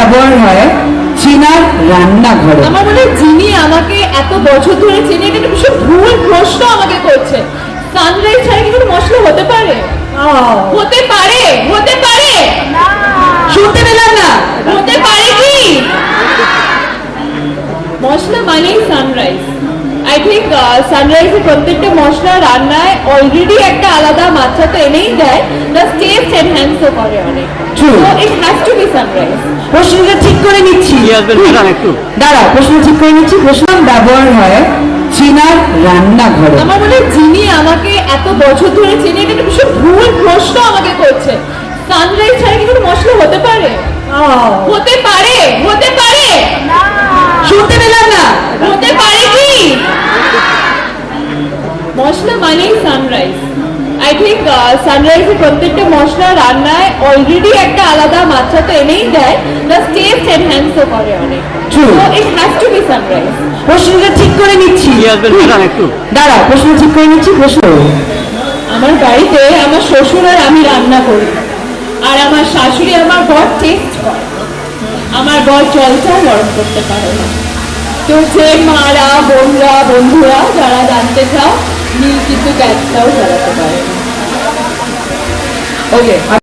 ব্যবহার হয় চীনার রান্নাঘরে। আমার মনে হয় যিনি আমাকে এত বছর ধরে চিনি এটা একটা ভীষণ ভুল প্রশ্ন আমাকে করছে। সানরাইজ ছাড়া কি কোনো মশলা হতে পারে? হতে পারে, হতে পারে, শুনতে পেলাম না। হতে পারে কি? মশলা মানেই সানরাইজ। আই থিঙ্ক সানরাইজের প্রত্যেকটা মশলা রান্নায় অলরেডি একটা আলাদা মাত্রা তো এনেই দেয়, প্লাস টেস্ট এনহ্যান্সও করে অনেক। True. So it has to be sunrise. প্রশ্নটা ঠিক করে নিচ্ছি। দাঁড়া, প্রশ্ন ঠিক করে নিচ্ছি। প্রশ্ন ব্যবহার হয় চীনার রান্নাঘরে। আমার মনে হয় যিনি আমাকে এত বছর ধরে চিনি এটা একটা ভীষণ ভুল প্রশ্ন আমাকে করছে। সানরাইজ ছাড়া কি কোনো মশলা হতে পারে? হতে পারে, হতে পারে, শুনতে পেলাম না। হতে পারে কি? মশলা মানেই সানরাইজ। আই থিঙ্ক সানরাইজের প্রত্যেকটা মশলা রান্নায় অলরেডি একটা আলাদা মাত্রা তো এনেই দেয়, প্লাস টেস্ট এনহ্যান্সও করে অনেক। True. So it has to be sunrise. প্রশ্নটা ঠিক করে নিচ্ছি। দাঁড়া, প্রশ্ন ঠিক করে নিচ্ছি। প্রশ্ন আমার বাড়িতে আমার শ্বশুর আর আমি রান্না করি, আর আমার শাশুড়ি আমার বর টেস্ট করে। আমার বর জলটাও গরম করতে পারে না। তো যে মারা, বোনরা, বন্ধুরা যারা জানতে চাও, নীল কিন্তু গ্যাসটাও জ্বালাতে পারে না। ওকে।